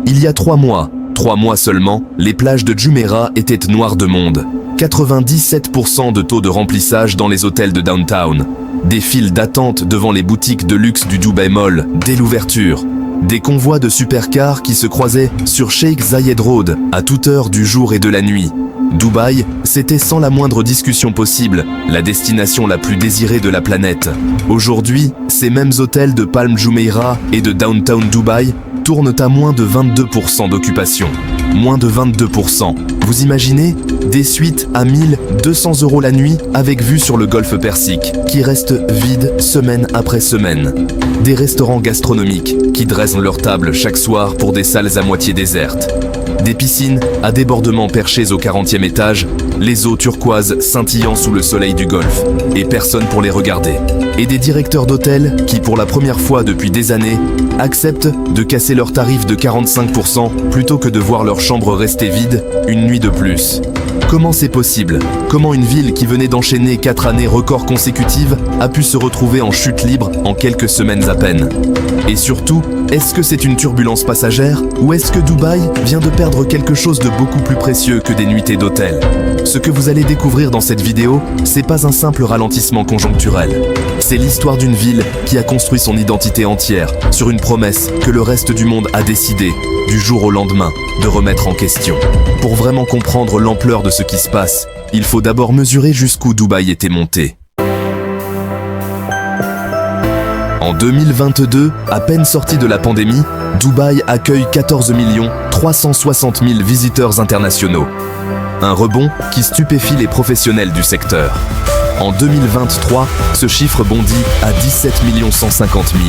Il y a 3 mois seulement, les plages de Jumeirah étaient noires de monde. 97% de taux de remplissage dans les hôtels de downtown. Des files d'attente devant les boutiques de luxe du Dubai Mall dès l'ouverture. Des convois de supercars qui se croisaient sur Sheikh Zayed Road à toute heure du jour et de la nuit. Dubaï, c'était sans la moindre discussion possible, la destination la plus désirée de la planète. Aujourd'hui, ces mêmes hôtels de Palm Jumeirah et de Downtown Dubaï tournent à moins de 22% d'occupation. Moins de 22%. Vous imaginez ? Des suites à 1200 € la nuit avec vue sur le golfe Persique, qui reste vide semaine après semaine. Des restaurants gastronomiques qui dressent leurs tables chaque soir pour des salles à moitié désertes. Des piscines à débordement perchées au 40e étage, les eaux turquoises scintillant sous le soleil du golfe, et personne pour les regarder. Et des directeurs d'hôtels qui, pour la première fois depuis des années, acceptent de casser leurs tarifs de 45% plutôt que de voir leur chambre rester vide une nuit de plus. Comment c'est possible ? Comment une ville qui venait d'enchaîner 4 années records consécutives a pu se retrouver en chute libre en quelques semaines à peine ? Et surtout, est-ce que c'est une turbulence passagère ou est-ce que Dubaï vient de perdre quelque chose de beaucoup plus précieux que des nuitées d'hôtel ? Ce que vous allez découvrir dans cette vidéo, c'est pas un simple ralentissement conjoncturel. C'est l'histoire d'une ville qui a construit son identité entière sur une promesse que le reste du monde a décidé, du jour au lendemain, de remettre en question. Pour vraiment comprendre l'ampleur de ce qui se passe, il faut d'abord mesurer jusqu'où Dubaï était monté. En 2022, à peine sorti de la pandémie, Dubaï accueille 14 360 000 visiteurs internationaux. Un rebond qui stupéfie les professionnels du secteur. En 2023, ce chiffre bondit à 17 150 000.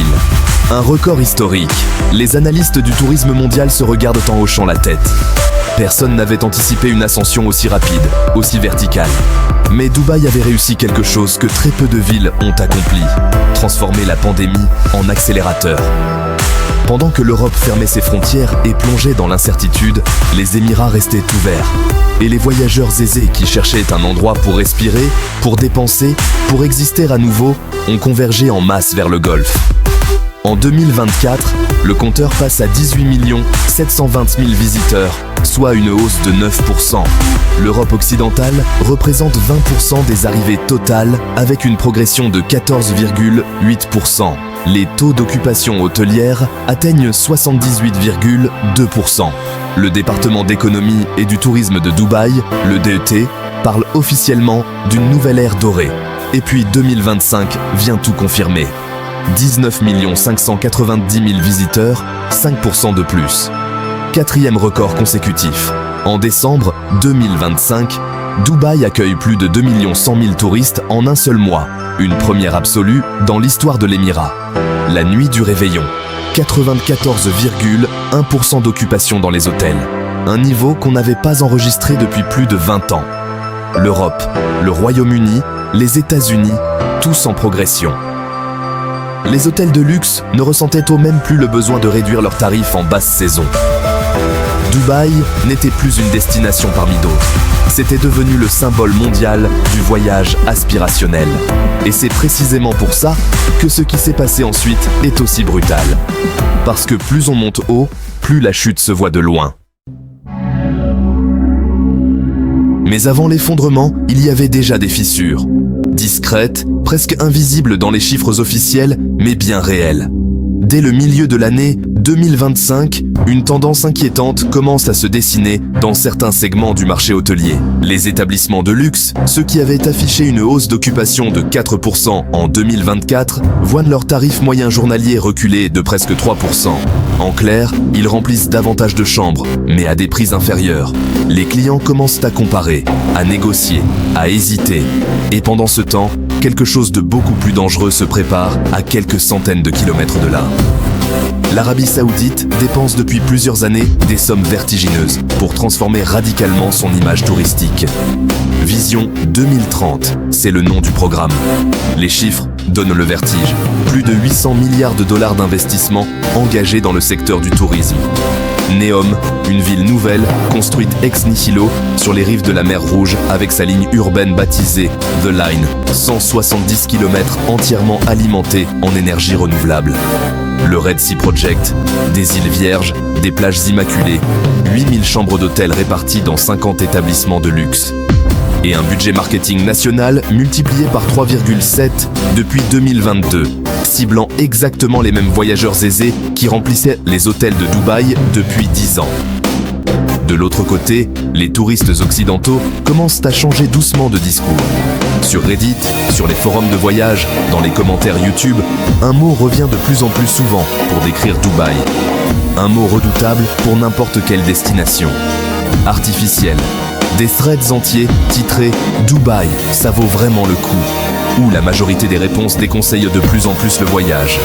Un record historique. Les analystes du tourisme mondial se regardent en hochant la tête. Personne n'avait anticipé une ascension aussi rapide, aussi verticale. Mais Dubaï avait réussi quelque chose que très peu de villes ont accompli. Transformer la pandémie en accélérateur. Pendant que l'Europe fermait ses frontières et plongeait dans l'incertitude, les Émirats restaient ouverts. Et les voyageurs aisés qui cherchaient un endroit pour respirer, pour dépenser, pour exister à nouveau, ont convergé en masse vers le Golfe. En 2024, le compteur passe à 18 720 000 visiteurs, soit une hausse de 9%. L'Europe occidentale représente 20% des arrivées totales avec une progression de 14,8%. Les taux d'occupation hôtelière atteignent 78,2%. Le département d'économie et du tourisme de Dubaï, le DET, parle officiellement d'une nouvelle ère dorée. Et puis 2025 vient tout confirmer. 19 590 000 visiteurs, 5% de plus. 4e record consécutif. En décembre 2025, Dubaï accueille plus de 2 100 000 touristes en un seul mois. Une première absolue dans l'histoire de l'Émirat. La nuit du réveillon. 94,1% d'occupation dans les hôtels. Un niveau qu'on n'avait pas enregistré depuis plus de 20 ans. L'Europe, le Royaume-Uni, les États-Unis, tous en progression. Les hôtels de luxe ne ressentaient au même plus le besoin de réduire leurs tarifs en basse saison. Dubaï n'était plus une destination parmi d'autres. C'était devenu le symbole mondial du voyage aspirationnel. Et c'est précisément pour ça que ce qui s'est passé ensuite est aussi brutal. Parce que plus on monte haut, plus la chute se voit de loin. Mais avant l'effondrement, il y avait déjà des fissures. Discrètes, presque invisibles dans les chiffres officiels, mais bien réelles. Dès le milieu de l'année 2025, une tendance inquiétante commence à se dessiner dans certains segments du marché hôtelier. Les établissements de luxe, ceux qui avaient affiché une hausse d'occupation de 4% en 2024, voient leur tarif moyen journalier reculer de presque 3%. En clair, ils remplissent davantage de chambres, mais à des prix inférieurs. Les clients commencent à comparer, à négocier, à hésiter. Et pendant ce temps, quelque chose de beaucoup plus dangereux se prépare à quelques centaines de kilomètres de là. L'Arabie Saoudite dépense depuis plusieurs années des sommes vertigineuses pour transformer radicalement son image touristique. Vision 2030, c'est le nom du programme. Les chiffres donnent le vertige. Plus de 800 milliards de dollars d'investissement engagés dans le secteur du tourisme. Neom, une ville nouvelle, construite ex nihilo sur les rives de la mer Rouge avec sa ligne urbaine baptisée The Line, 170 km entièrement alimentés en énergie renouvelable. le Red Sea Project, des îles Vierges, des plages immaculées, 8000 chambres d'hôtel réparties dans 50 établissements de luxe. Et un budget marketing national multiplié par 3,7 depuis 2022, ciblant exactement les mêmes voyageurs aisés qui remplissaient les hôtels de Dubaï depuis 10 ans. De l'autre côté, les touristes occidentaux commencent à changer doucement de discours. Sur Reddit, sur les forums de voyage, dans les commentaires YouTube, un mot revient de plus en plus souvent pour décrire Dubaï. Un mot redoutable pour n'importe quelle destination. Artificiel. Des threads entiers titrés « Dubaï, ça vaut vraiment le coup » où la majorité des réponses déconseillent de plus en plus le voyage.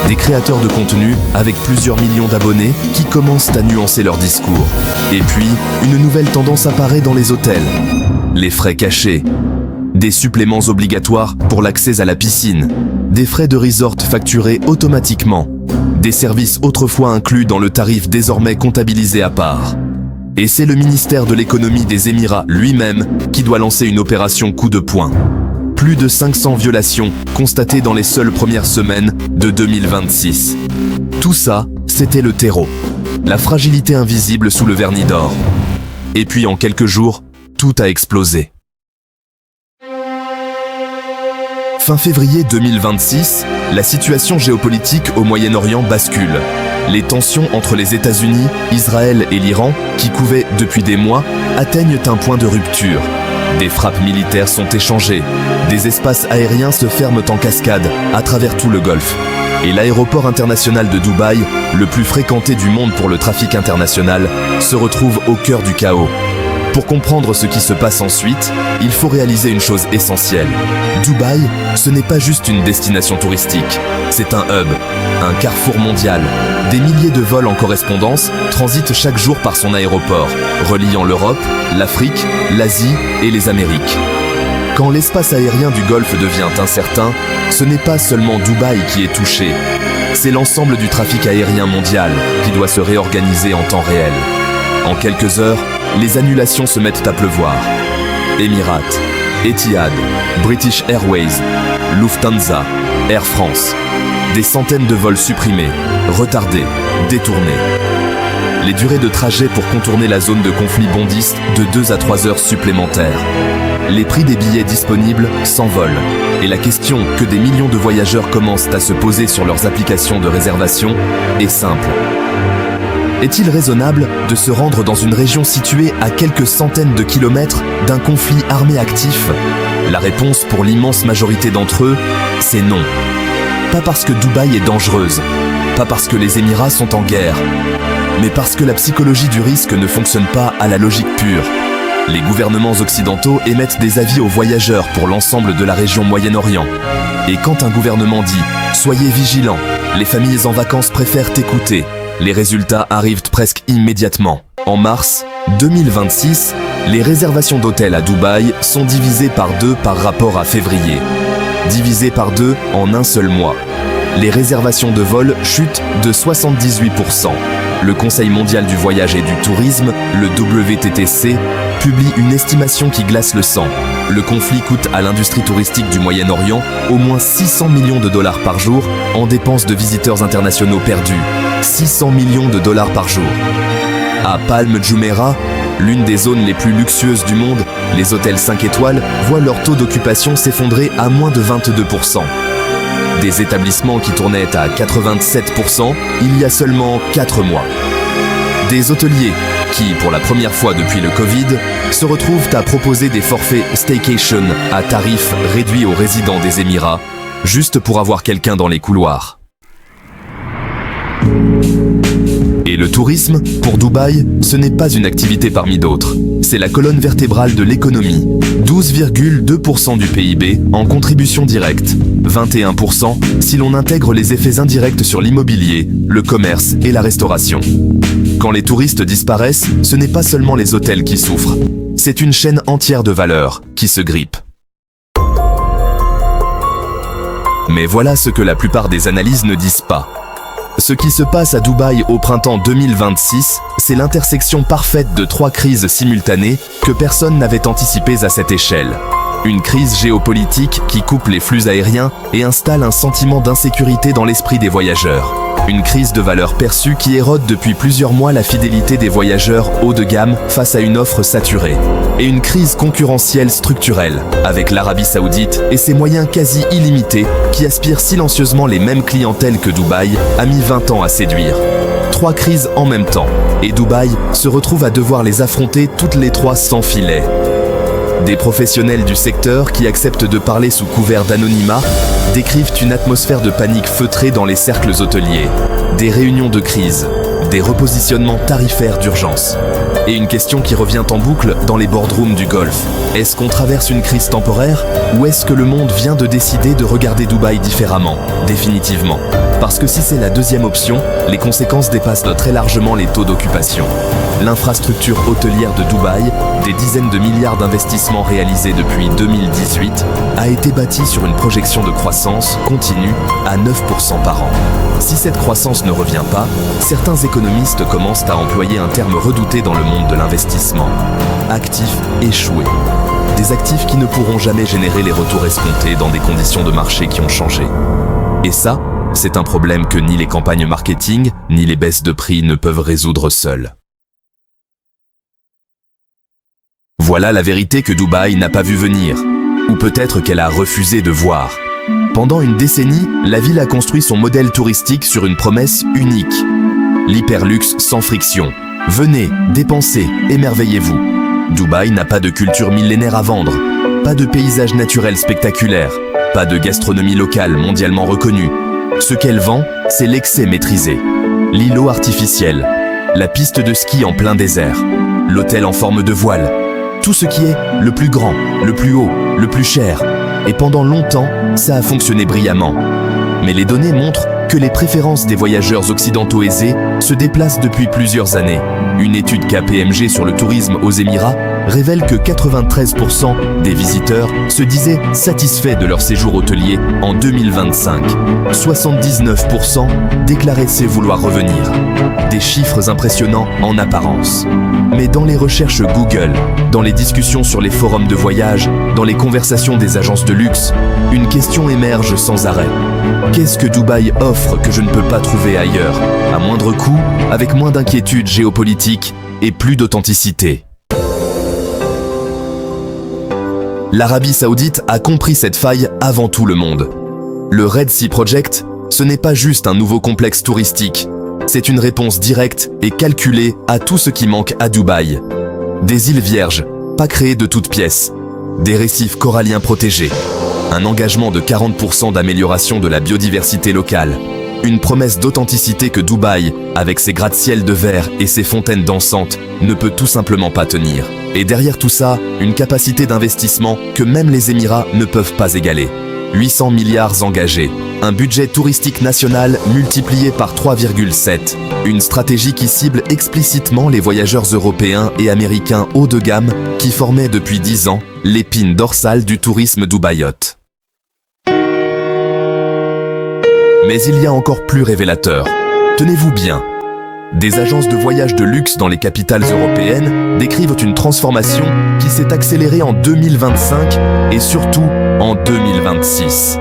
Des créateurs de contenu avec plusieurs millions d'abonnés qui commencent à nuancer leur discours. Et puis, une nouvelle tendance apparaît dans les hôtels. Les frais cachés. Des suppléments obligatoires pour l'accès à la piscine. Des frais de resort facturés automatiquement. Des services autrefois inclus dans le tarif désormais comptabilisé à part. Et c'est le ministère de l'économie des Émirats lui-même qui doit lancer une opération coup de poing. Plus de 500 violations constatées dans les seules premières semaines de 2026. Tout ça, c'était le terreau. La fragilité invisible sous le vernis d'or. Et puis en quelques jours, tout a explosé. Fin février 2026, la situation géopolitique au Moyen-Orient bascule. Les tensions entre les États-Unis, Israël et l'Iran, qui couvaient depuis des mois, atteignent un point de rupture. Des frappes militaires sont échangées, des espaces aériens se ferment en cascade à travers tout le Golfe. Et l'aéroport international de Dubaï, le plus fréquenté du monde pour le trafic international, se retrouve au cœur du chaos. Pour comprendre ce qui se passe ensuite, il faut réaliser une chose essentielle. Dubaï, ce n'est pas juste une destination touristique, c'est un hub, un carrefour mondial. Des milliers de vols en correspondance transitent chaque jour par son aéroport, reliant l'Europe, l'Afrique, l'Asie et les Amériques. Quand l'espace aérien du Golfe devient incertain, ce n'est pas seulement Dubaï qui est touché, c'est l'ensemble du trafic aérien mondial qui doit se réorganiser en temps réel. En quelques heures, les annulations se mettent à pleuvoir. Emirates, Etihad, British Airways, Lufthansa, Air France. Des centaines de vols supprimés, retardés, détournés. Les durées de trajet pour contourner la zone de conflit bondissent de 2 à 3 heures supplémentaires. Les prix des billets disponibles s'envolent. Et la question que des millions de voyageurs commencent à se poser sur leurs applications de réservation est simple. Est-il raisonnable de se rendre dans une région située à quelques centaines de kilomètres d'un conflit armé actif? La réponse pour l'immense majorité d'entre eux, c'est non. Pas parce que Dubaï est dangereuse, pas parce que les Émirats sont en guerre, mais parce que la psychologie du risque ne fonctionne pas à la logique pure. Les gouvernements occidentaux émettent des avis aux voyageurs pour l'ensemble de la région Moyen-Orient. Et quand un gouvernement dit « Soyez vigilants, les familles en vacances préfèrent écouter », les résultats arrivent presque immédiatement. En mars 2026, les réservations d'hôtels à Dubaï sont divisées par 2 par rapport à février. Divisées par 2 en un seul mois. Les réservations de vol chutent de 78%. Le Conseil mondial du voyage et du tourisme, le WTTC, publie une estimation qui glace le sang. Le conflit coûte à l'industrie touristique du Moyen-Orient au moins 600 millions de dollars par jour en dépenses de visiteurs internationaux perdus. 600 millions de dollars par jour. À Palm Jumeirah, l'une des zones les plus luxueuses du monde, les hôtels 5 étoiles voient leur taux d'occupation s'effondrer à moins de 22%. Des établissements qui tournaient à 87% il y a seulement 4 mois. Des hôteliers qui, pour la première fois depuis le Covid, se retrouvent à proposer des forfaits staycation à tarifs réduits aux résidents des Émirats, juste pour avoir quelqu'un dans les couloirs. Et le tourisme, pour Dubaï, ce n'est pas une activité parmi d'autres. C'est la colonne vertébrale de l'économie. 12,2% du PIB en contribution directe. 21% si l'on intègre les effets indirects sur l'immobilier, le commerce et la restauration. Quand les touristes disparaissent, ce n'est pas seulement les hôtels qui souffrent. C'est une chaîne entière de valeurs qui se grippe. Mais voilà ce que la plupart des analyses ne disent pas. Ce qui se passe à Dubaï au printemps 2026, c'est l'intersection parfaite de 3 crises simultanées que personne n'avait anticipées à cette échelle. Une crise géopolitique qui coupe les flux aériens et installe un sentiment d'insécurité dans l'esprit des voyageurs. Une crise de valeur perçue qui érode depuis plusieurs mois la fidélité des voyageurs haut de gamme face à une offre saturée. Et une crise concurrentielle structurelle, avec l'Arabie Saoudite et ses moyens quasi illimités qui aspirent silencieusement les mêmes clientèles que Dubaï a mis 20 ans à séduire. 3 crises en même temps, et Dubaï se retrouve à devoir les affronter toutes les 3 sans filet. Des professionnels du secteur qui acceptent de parler sous couvert d'anonymat décrivent une atmosphère de panique feutrée dans les cercles hôteliers, des réunions de crise, des repositionnements tarifaires d'urgence. Et une question qui revient en boucle dans les boardrooms du Golfe. Est-ce qu'on traverse une crise temporaire ou est-ce que le monde vient de décider de regarder Dubaï différemment, définitivement? Parce que si c'est la deuxième option, les conséquences dépassent très largement les taux d'occupation. L'infrastructure hôtelière de Dubaï, des dizaines de milliards d'investissements réalisés depuis 2018, a été bâtie sur une projection de croissance continue à 9% par an. Si cette croissance ne revient pas, certains économistes commencent à employer un terme redouté dans le monde de l'investissement. Actifs échoués. Des actifs qui ne pourront jamais générer les retours escomptés dans des conditions de marché qui ont changé. Et ça, c'est un problème que ni les campagnes marketing, ni les baisses de prix ne peuvent résoudre seules. Voilà la vérité que Dubaï n'a pas vu venir, ou peut-être qu'elle a refusé de voir. Pendant une décennie, la ville a construit son modèle touristique sur une promesse unique. L'hyperluxe sans friction. Venez, dépensez, émerveillez-vous. Dubaï n'a pas de culture millénaire à vendre, pas de paysages naturels spectaculaires, pas de gastronomie locale mondialement reconnue. Ce qu'elle vend, c'est l'excès maîtrisé. L'îlot artificiel, la piste de ski en plein désert, l'hôtel en forme de voile. Tout ce qui est le plus grand, le plus haut, le plus cher. Et pendant longtemps, ça a fonctionné brillamment. Mais les données montrent que les préférences des voyageurs occidentaux aisés se déplacent depuis plusieurs années. Une étude KPMG sur le tourisme aux Émirats révèle que 93% des visiteurs se disaient satisfaits de leur séjour hôtelier en 2025. 79% déclaraient vouloir revenir. Des chiffres impressionnants en apparence. Mais dans les recherches Google, dans les discussions sur les forums de voyage, dans les conversations des agences de luxe, une question émerge sans arrêt. Qu'est-ce que Dubaï offre que je ne peux pas trouver ailleurs, à moindre coût, avec moins d'inquiétude géopolitique et plus d'authenticité? L'Arabie Saoudite a compris cette faille avant tout le monde. Le Red Sea Project, ce n'est pas juste un nouveau complexe touristique, c'est une réponse directe et calculée à tout ce qui manque à Dubaï. Des îles vierges, pas créées de toutes pièces, des récifs coralliens protégés, un engagement de 40% d'amélioration de la biodiversité locale, une promesse d'authenticité que Dubaï, avec ses gratte-ciel de verre et ses fontaines dansantes, ne peut tout simplement pas tenir. Et derrière tout ça, une capacité d'investissement que même les Émirats ne peuvent pas égaler. 800 milliards engagés, un budget touristique national multiplié par 3,7, une stratégie qui cible explicitement les voyageurs européens et américains haut de gamme qui formaient depuis 10 ans l'épine dorsale du tourisme dubaïote. Mais il y a encore plus révélateur. Tenez-vous bien. Des agences de voyage de luxe dans les capitales européennes décrivent une transformation qui s'est accélérée en 2025 et surtout en 2026.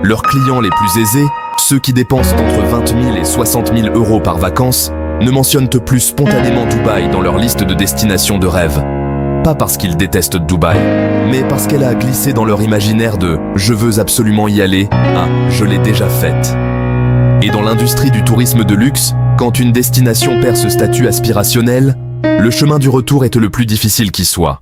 Leurs clients les plus aisés, ceux qui dépensent entre 20 000 et 60 000 euros par vacances, ne mentionnent plus spontanément Dubaï dans leur liste de destinations de rêve. Pas parce qu'ils détestent Dubaï, mais parce qu'elle a glissé dans leur imaginaire de « je veux absolument y aller » à « je l'ai déjà faite ». Et dans l'industrie du tourisme de luxe, quand une destination perd ce statut aspirationnel, le chemin du retour est le plus difficile qui soit.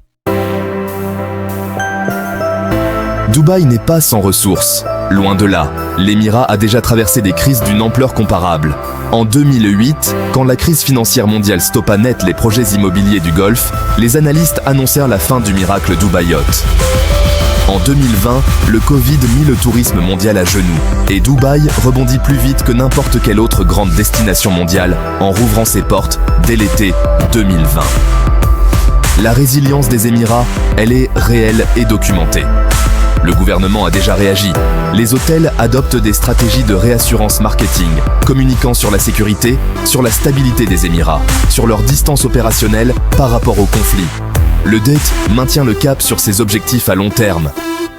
Dubaï n'est pas sans ressources. Loin de là, l'Émirat a déjà traversé des crises d'une ampleur comparable. En 2008, quand la crise financière mondiale stoppa net les projets immobiliers du Golfe, les analystes annoncèrent la fin du miracle dubaïote. En 2020, le Covid mit le tourisme mondial à genoux, et Dubaï rebondit plus vite que n'importe quelle autre grande destination mondiale en rouvrant ses portes dès l'été 2020. La résilience des Émirats, elle est réelle et documentée. Le gouvernement a déjà réagi. Les hôtels adoptent des stratégies de réassurance marketing, communiquant sur la sécurité, sur la stabilité des Émirats, sur leur distance opérationnelle par rapport au conflit. Le DET maintient le cap sur ses objectifs à long terme.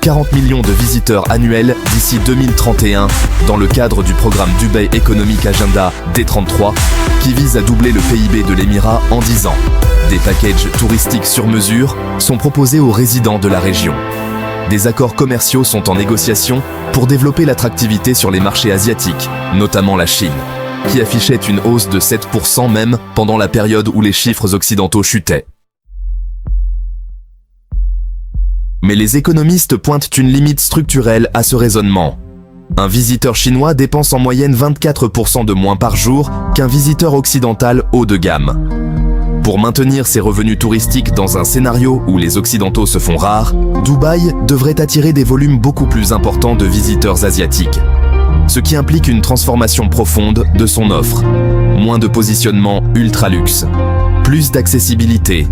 40 millions de visiteurs annuels d'ici 2031 dans le cadre du programme Dubai Economic Agenda D33 qui vise à doubler le PIB de l'Émirat en 10 ans. Des packages touristiques sur mesure sont proposés aux résidents de la région. Des accords commerciaux sont en négociation pour développer l'attractivité sur les marchés asiatiques, notamment la Chine, qui affichait une hausse de 7% même pendant la période où les chiffres occidentaux chutaient. Mais les économistes pointent une limite structurelle à ce raisonnement. Un visiteur chinois dépense en moyenne 24% de moins par jour qu'un visiteur occidental haut de gamme. Pour maintenir ses revenus touristiques dans un scénario où les occidentaux se font rares, Dubaï devrait attirer des volumes beaucoup plus importants de visiteurs asiatiques. Ce qui implique une transformation profonde de son offre. Moins de positionnement ultra luxe, plus d'accessibilité,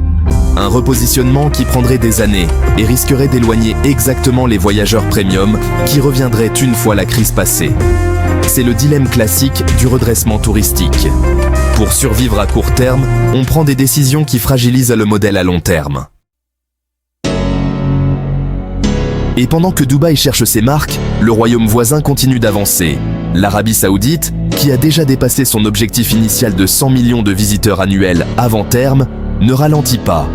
un repositionnement qui prendrait des années et risquerait d'éloigner exactement les voyageurs premium qui reviendraient une fois la crise passée. C'est le dilemme classique du redressement touristique. Pour survivre à court terme, on prend des décisions qui fragilisent le modèle à long terme. Et pendant que Dubaï cherche ses marques, le royaume voisin continue d'avancer. L'Arabie Saoudite, qui a déjà dépassé son objectif initial de 100 millions de visiteurs annuels avant terme, ne ralentit pas.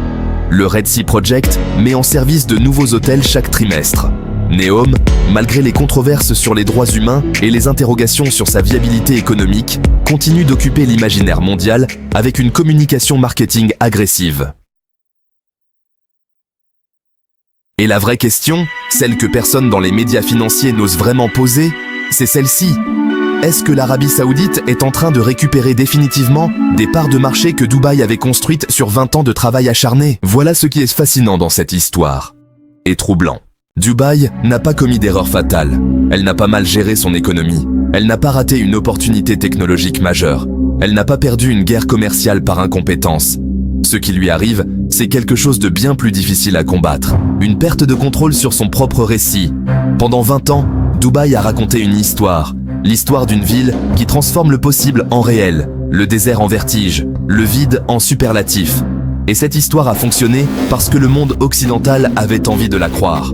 Le Red Sea Project met en service de nouveaux hôtels chaque trimestre. Neom, malgré les controverses sur les droits humains et les interrogations sur sa viabilité économique, continue d'occuper l'imaginaire mondial avec une communication marketing agressive. Et la vraie question, celle que personne dans les médias financiers n'ose vraiment poser, c'est celle-ci. Est-ce que l'Arabie Saoudite est en train de récupérer définitivement des parts de marché que Dubaï avait construites sur 20 ans de travail acharné? Voilà ce qui est fascinant dans cette histoire. Et troublant. Dubaï n'a pas commis d'erreur fatale. Elle n'a pas mal géré son économie. Elle n'a pas raté une opportunité technologique majeure. Elle n'a pas perdu une guerre commerciale par incompétence. Ce qui lui arrive, c'est quelque chose de bien plus difficile à combattre. Une perte de contrôle sur son propre récit. Pendant 20 ans, Dubaï a raconté une histoire. L'histoire d'une ville qui transforme le possible en réel, le désert en vertige, le vide en superlatif. Et cette histoire a fonctionné parce que le monde occidental avait envie de la croire.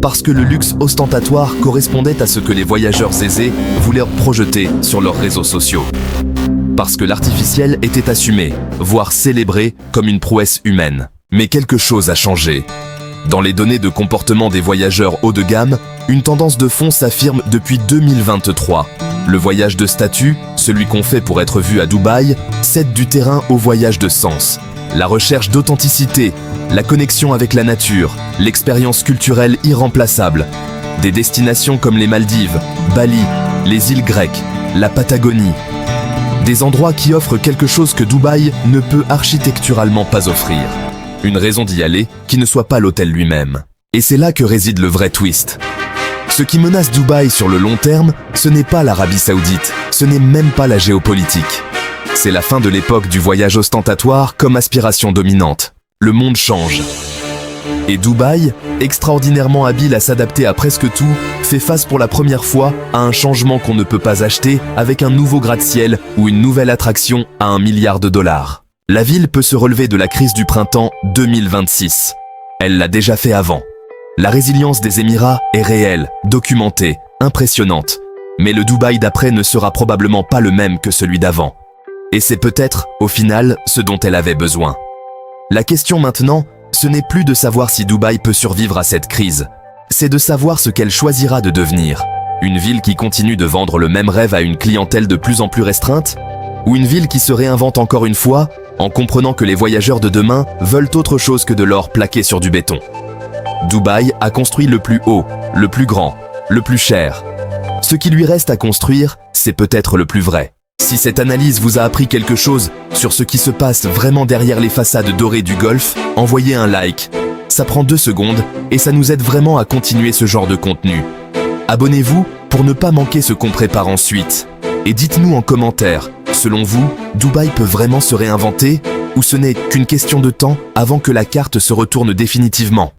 Parce que le luxe ostentatoire correspondait à ce que les voyageurs aisés voulaient projeter sur leurs réseaux sociaux. Parce que l'artificiel était assumé, voire célébré comme une prouesse humaine. Mais quelque chose a changé. Dans les données de comportement des voyageurs haut de gamme, une tendance de fond s'affirme depuis 2023. Le voyage de statut, celui qu'on fait pour être vu à Dubaï, cède du terrain au voyage de sens. La recherche d'authenticité, la connexion avec la nature, l'expérience culturelle irremplaçable. Des destinations comme les Maldives, Bali, les îles grecques, la Patagonie. Des endroits qui offrent quelque chose que Dubaï ne peut architecturalement pas offrir. Une raison d'y aller qui ne soit pas l'hôtel lui-même. Et c'est là que réside le vrai twist. Ce qui menace Dubaï sur le long terme, ce n'est pas l'Arabie Saoudite, ce n'est même pas la géopolitique. C'est la fin de l'époque du voyage ostentatoire comme aspiration dominante. Le monde change. Et Dubaï, extraordinairement habile à s'adapter à presque tout, fait face pour la première fois à un changement qu'on ne peut pas acheter avec un nouveau gratte-ciel ou une nouvelle attraction à $1 milliard. La ville peut se relever de la crise du printemps 2026. Elle l'a déjà fait avant. La résilience des Émirats est réelle, documentée, impressionnante. Mais le Dubaï d'après ne sera probablement pas le même que celui d'avant. Et c'est peut-être, au final, ce dont elle avait besoin. La question maintenant, ce n'est plus de savoir si Dubaï peut survivre à cette crise. C'est de savoir ce qu'elle choisira de devenir. Une ville qui continue de vendre le même rêve à une clientèle de plus en plus restreinte? Ou une ville qui se réinvente encore une fois, en comprenant que les voyageurs de demain veulent autre chose que de l'or plaqué sur du béton? Dubaï a construit le plus haut, le plus grand, le plus cher. Ce qui lui reste à construire, c'est peut-être le plus vrai. Si cette analyse vous a appris quelque chose sur ce qui se passe vraiment derrière les façades dorées du Golfe, envoyez un like. Ça prend 2 secondes et ça nous aide vraiment à continuer ce genre de contenu. Abonnez-vous pour ne pas manquer ce qu'on prépare ensuite. Et dites-nous en commentaire, selon vous, Dubaï peut vraiment se réinventer ou ce n'est qu'une question de temps avant que la carte se retourne définitivement?